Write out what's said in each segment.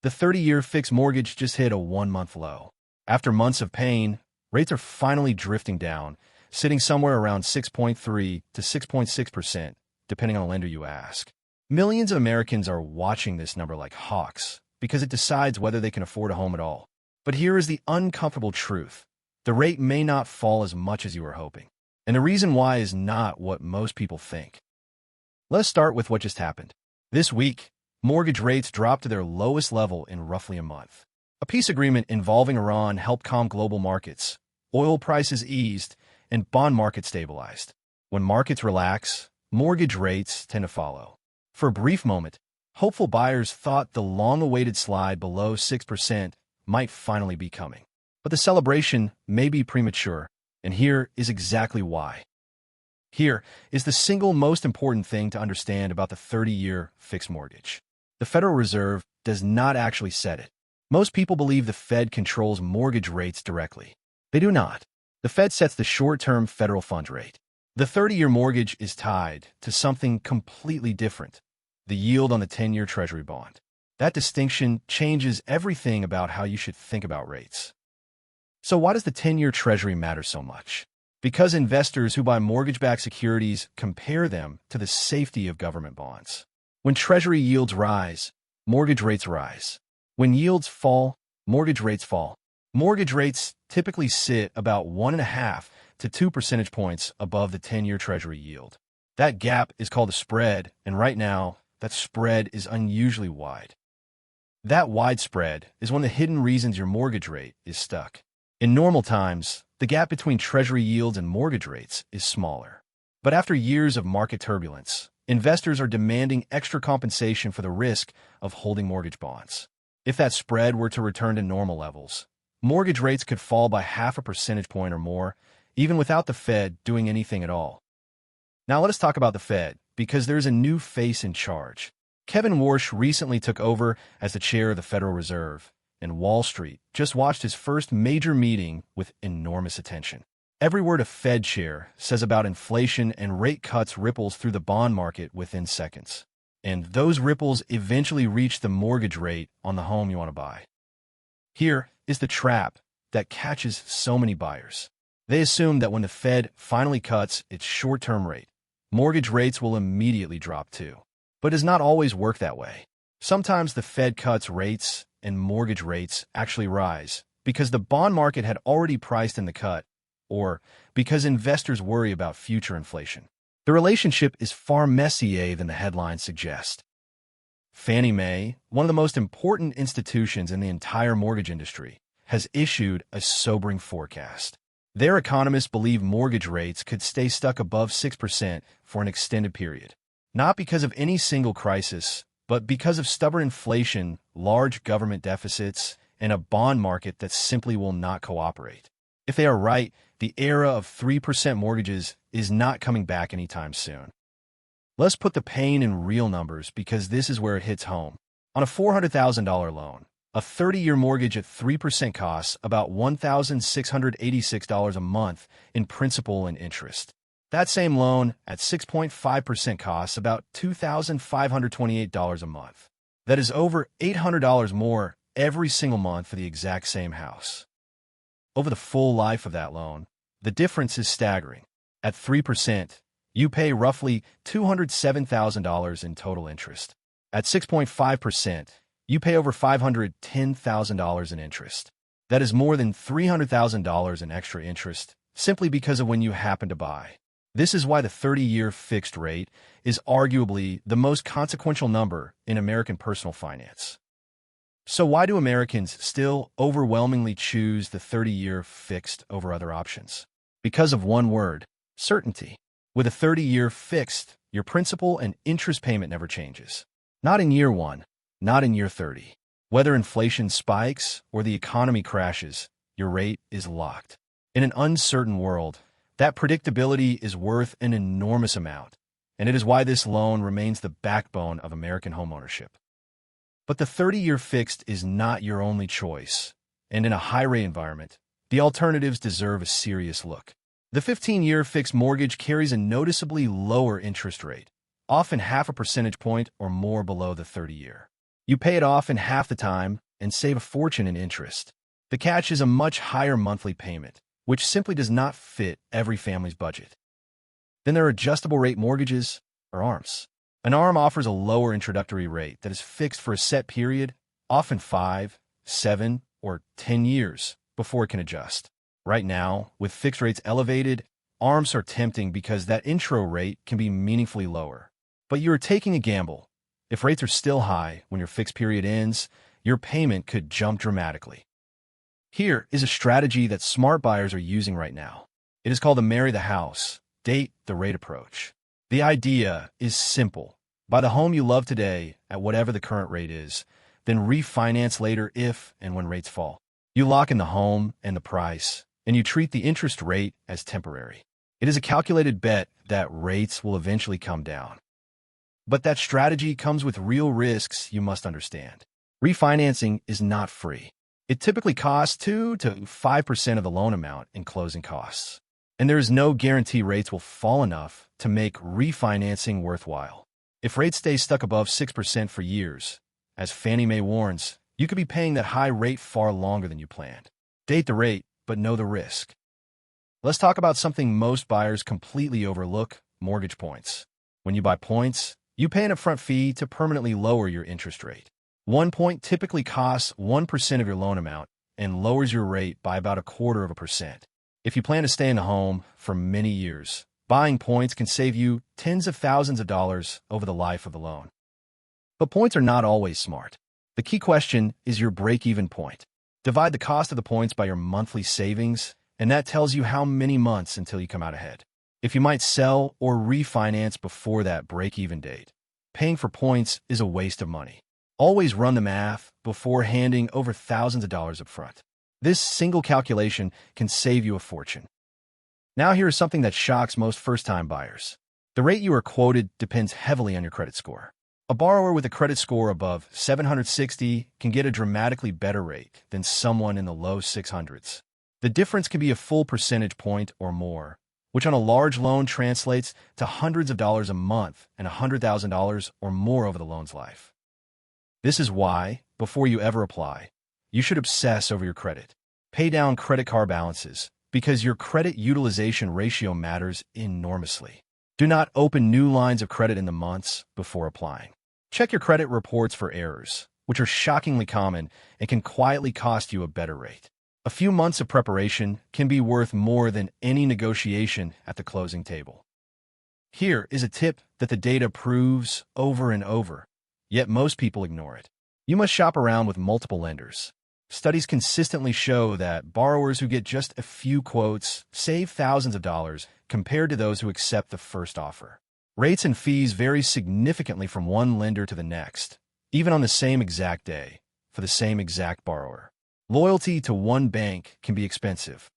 The 30-year fixed mortgage just hit a one-month low. After months of pain, rates are finally drifting down, sitting somewhere around 6.3 to 6.6%, depending on the lender you ask. Millions of Americans are watching this number like hawks because it decides whether they can afford a home at all. But here is the uncomfortable truth. The rate may not fall as much as you were hoping. And the reason why is not what most people think. Let's start with what just happened. This week, mortgage rates dropped to their lowest level in roughly a month. A peace agreement involving Iran helped calm global markets. Oil prices eased, and bond markets stabilized. When markets relax, mortgage rates tend to follow. For a brief moment, hopeful buyers thought the long-awaited slide below 6% might finally be coming. But the celebration may be premature, and here is exactly why. Here is the single most important thing to understand about the 30-year fixed mortgage. The Federal Reserve does not actually set it. Most people believe the Fed controls mortgage rates directly. They do not. The Fed sets the short-term federal funds rate. The 30-year mortgage is tied to something completely different, the yield on the 10-year Treasury bond. That distinction changes everything about how you should think about rates. So why does the 10-year Treasury matter so much? Because investors who buy mortgage-backed securities compare them to the safety of government bonds. When Treasury yields rise, mortgage rates rise. When yields fall, mortgage rates fall. Mortgage rates typically sit about 1.5 to 2 percentage points above the 10-year Treasury yield. That gap is called a spread, and right now, that spread is unusually wide. That wide spread is one of the hidden reasons your mortgage rate is stuck. In normal times, the gap between Treasury yields and mortgage rates is smaller. But after years of market turbulence, investors are demanding extra compensation for the risk of holding mortgage bonds. If that spread were to return to normal levels, mortgage rates could fall by 0.5 percentage point or more, even without the Fed doing anything at all. Now let us talk about the Fed, because there's a new face in charge. Kevin Warsh recently took over as the chair of the Federal Reserve, and Wall Street just watched his first major meeting with enormous attention. Every word a Fed chair says about inflation and rate cuts ripples through the bond market within seconds. And those ripples eventually reach the mortgage rate on the home you want to buy. Here is the trap that catches so many buyers. They assume that when the Fed finally cuts its short-term rate, mortgage rates will immediately drop too. But it does not always work that way. Sometimes the Fed cuts rates and mortgage rates actually rise because the bond market had already priced in the cut, or because investors worry about future inflation. The relationship is far messier than the headlines suggest. Fannie Mae, one of the most important institutions in the entire mortgage industry, has issued a sobering forecast. Their economists believe mortgage rates could stay stuck above 6% for an extended period, not because of any single crisis, but because of stubborn inflation, large government deficits, and a bond market that simply will not cooperate. If they are right, the era of 3% mortgages is not coming back anytime soon. Let's put the pain in real numbers because this is where it hits home. On a $400,000 loan, a 30-year mortgage at 3% costs about $1,686 a month in principal and interest. That same loan at 6.5% costs about $2,528 a month. That is over $800 more every single month for the exact same house. Over the full life of that loan, the difference is staggering. At 3%, you pay roughly $207,000 in total interest. At 6.5%, you pay over $510,000 in interest. That is more than $300,000 in extra interest, simply because of when you happen to buy. This is why the 30-year fixed rate is arguably the most consequential number in American personal finance. So why do Americans still overwhelmingly choose the 30-year fixed over other options? Because of one word: certainty. With a 30-year fixed, your principal and interest payment never changes. Not in year 1, not in year 30. Whether inflation spikes or the economy crashes, your rate is locked. In an uncertain world, that predictability is worth an enormous amount, and it is why this loan remains the backbone of American homeownership. But the 30-year fixed is not your only choice, and in a high-rate environment, the alternatives deserve a serious look. The 15-year fixed mortgage carries a noticeably lower interest rate, often 0.5 percentage point or more below the 30-year. You pay it off in half the time and save a fortune in interest. The catch is a much higher monthly payment, which simply does not fit every family's budget. Then there are adjustable rate mortgages, or ARMs. An ARM offers a lower introductory rate that is fixed for a set period, often 5, 7, or 10 years, before it can adjust. Right now, with fixed rates elevated, ARMs are tempting because that intro rate can be meaningfully lower. But you are taking a gamble. If rates are still high when your fixed period ends, your payment could jump dramatically. Here is a strategy that smart buyers are using right now. It is called the marry the house, date the rate approach. The idea is simple. Buy the home you love today at whatever the current rate is, then refinance later if and when rates fall. You lock in the home and the price, and you treat the interest rate as temporary. It is a calculated bet that rates will eventually come down. But that strategy comes with real risks you must understand. Refinancing is not free. It typically costs 2 to 5% of the loan amount in closing costs. And there is no guarantee rates will fall enough to make refinancing worthwhile. If rates stay stuck above 6% for years, as Fannie Mae warns, you could be paying that high rate far longer than you planned. Date the rate, but know the risk. Let's talk about something most buyers completely overlook: mortgage points. When you buy points, you pay an upfront fee to permanently lower your interest rate. 1 point typically costs 1% of your loan amount and lowers your rate by about 0.25%. If you plan to stay in the home for many years, buying points can save you tens of thousands of dollars over the life of the loan. But points are not always smart. The key question is your break-even point. Divide the cost of the points by your monthly savings, and that tells you how many months until you come out ahead. If you might sell or refinance before that break-even date, paying for points is a waste of money. Always run the math before handing over thousands of dollars up front. This single calculation can save you a fortune. Now here is something that shocks most first-time buyers. The rate you are quoted depends heavily on your credit score. A borrower with a credit score above 760 can get a dramatically better rate than someone in the low 600s. The difference can be a full percentage point or more, which on a large loan translates to hundreds of dollars a month and $100,000 or more over the loan's life. This is why, before you ever apply, you should obsess over your credit. Pay down credit card balances, because your credit utilization ratio matters enormously. Do not open new lines of credit in the months before applying. Check your credit reports for errors, which are shockingly common and can quietly cost you a better rate. A few months of preparation can be worth more than any negotiation at the closing table. Here is a tip that the data proves over and over, yet most people ignore it. You must shop around with multiple lenders. Studies consistently show that borrowers who get just a few quotes save thousands of dollars compared to those who accept the first offer. Rates and fees vary significantly from one lender to the next, even on the same exact day, for the same exact borrower. Loyalty to one bank can be expensive.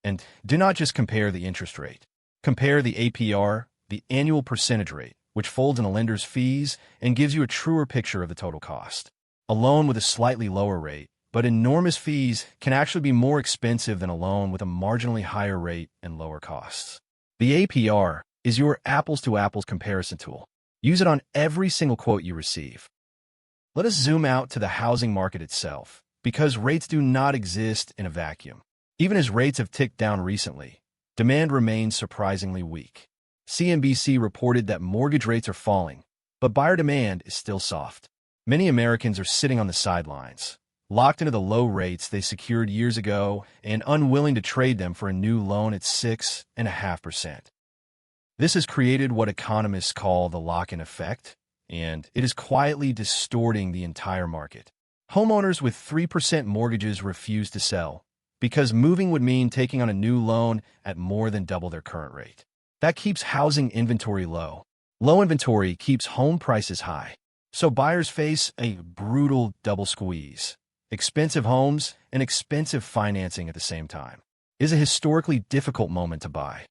And do not just compare the interest rate. Compare the APR, the annual percentage rate, which folds in a lender's fees and gives you a truer picture of the total cost. A loan with a slightly lower rate, but enormous fees, can actually be more expensive than a loan with a marginally higher rate and lower costs. The APR is your apples-to-apples comparison tool. Use it on every single quote you receive. Let us zoom out to the housing market itself, because rates do not exist in a vacuum. Even as rates have ticked down recently, demand remains surprisingly weak. CNBC reported that mortgage rates are falling, but buyer demand is still soft. Many Americans are sitting on the sidelines, locked into the low rates they secured years ago and unwilling to trade them for a new loan at 6.5%. This has created what economists call the lock-in effect, and it is quietly distorting the entire market. Homeowners with 3% mortgages refuse to sell because moving would mean taking on a new loan at more than double their current rate. That keeps housing inventory low. Low inventory keeps home prices high. So buyers face a brutal double squeeze. Expensive homes and expensive financing at the same time. It is a historically difficult moment to buy.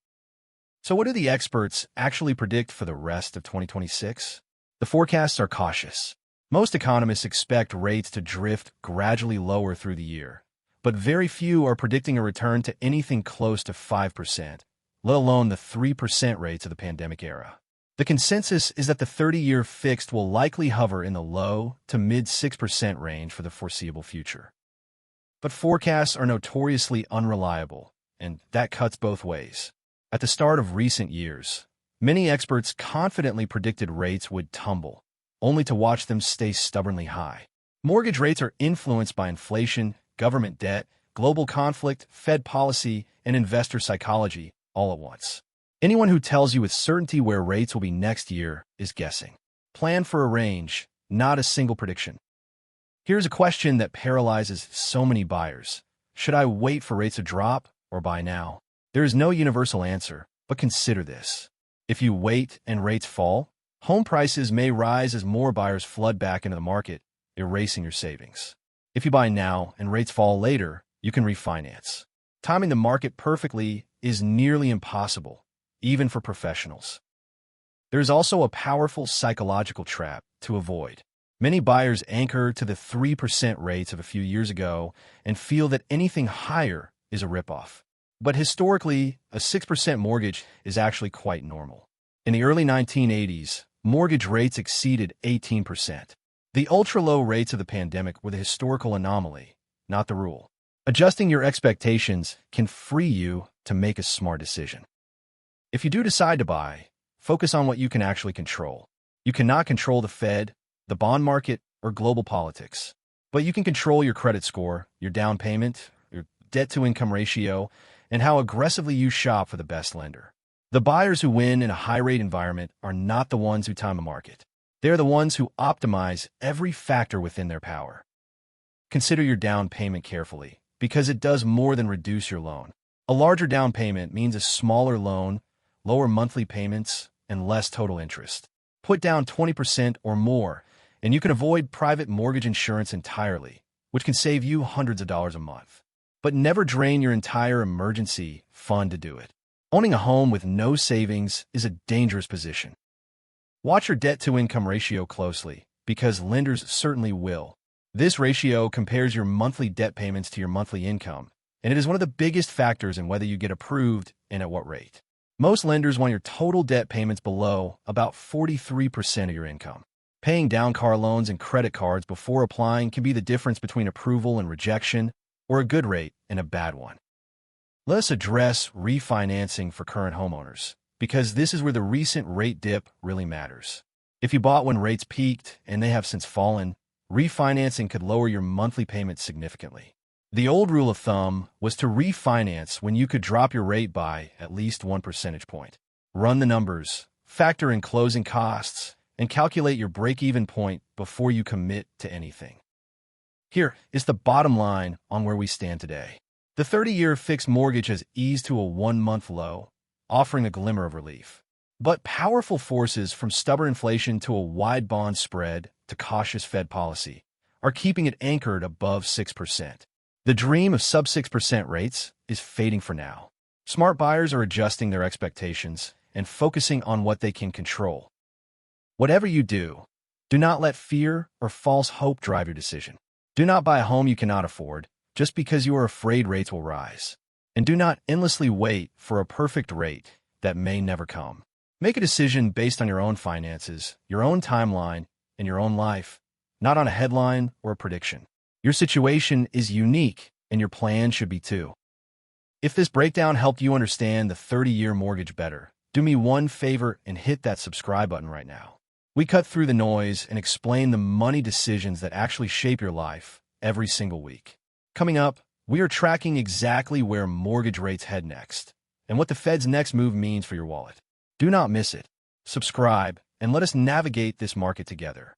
So what do the experts actually predict for the rest of 2026? The forecasts are cautious. Most economists expect rates to drift gradually lower through the year, but very few are predicting a return to anything close to 5%, let alone the 3% rates of the pandemic era. The consensus is that the 30-year fixed will likely hover in the low to mid 6% range for the foreseeable future. But forecasts are notoriously unreliable, and that cuts both ways. At the start of recent years, many experts confidently predicted rates would tumble, only to watch them stay stubbornly high. Mortgage rates are influenced by inflation, government debt, global conflict, Fed policy, and investor psychology all at once. Anyone who tells you with certainty where rates will be next year is guessing. Plan for a range, not a single prediction. Here's a question that paralyzes so many buyers. Should I wait for rates to drop or buy now? There is no universal answer, but consider this. If you wait and rates fall, home prices may rise as more buyers flood back into the market, erasing your savings. If you buy now and rates fall later, you can refinance. Timing the market perfectly is nearly impossible, even for professionals. There is also a powerful psychological trap to avoid. Many buyers anchor to the 3% rates of a few years ago and feel that anything higher is a ripoff. But historically, a 6% mortgage is actually quite normal. In the early 1980s, mortgage rates exceeded 18%. The ultra-low rates of the pandemic were the historical anomaly, not the rule. Adjusting your expectations can free you to make a smart decision. If you do decide to buy, focus on what you can actually control. You cannot control the Fed, the bond market, or global politics. But you can control your credit score, your down payment, your debt-to-income ratio, and how aggressively you shop for the best lender. The buyers who win in a high-rate environment are not the ones who time a market. They are the ones who optimize every factor within their power. Consider your down payment carefully, because it does more than reduce your loan. A larger down payment means a smaller loan, lower monthly payments, and less total interest. Put down 20% or more, and you can avoid private mortgage insurance entirely, which can save you hundreds of dollars a month. But never drain your entire emergency fund to do it. Owning a home with no savings is a dangerous position. Watch your debt-to-income ratio closely, because lenders certainly will. This ratio compares your monthly debt payments to your monthly income, and it is one of the biggest factors in whether you get approved and at what rate. Most lenders want your total debt payments below about 43% of your income. Paying down car loans and credit cards before applying can be the difference between approval and rejection, or a good rate and a bad one. Let us address refinancing for current homeowners, because this is where the recent rate dip really matters. If you bought when rates peaked and they have since fallen, refinancing could lower your monthly payments significantly. The old rule of thumb was to refinance when you could drop your rate by at least 1 percentage point. Run the numbers, factor in closing costs, and calculate your break-even point before you commit to anything. Here is the bottom line on where we stand today. The 30-year fixed mortgage has eased to a 1-month low, offering a glimmer of relief. But powerful forces, from stubborn inflation to a wide bond spread to cautious Fed policy, are keeping it anchored above 6%. The dream of sub-6% rates is fading for now. Smart buyers are adjusting their expectations and focusing on what they can control. Whatever you do, do not let fear or false hope drive your decision. Do not buy a home you cannot afford just because you are afraid rates will rise. And do not endlessly wait for a perfect rate that may never come. Make a decision based on your own finances, your own timeline, and your own life, not on a headline or a prediction. Your situation is unique, and your plan should be too. If this breakdown helped you understand the 30-year mortgage better, do me one favor and hit that subscribe button right now. We cut through the noise and explain the money decisions that actually shape your life every single week. Coming up, we are tracking exactly where mortgage rates head next and what the Fed's next move means for your wallet. Do not miss it. Subscribe and let us navigate this market together.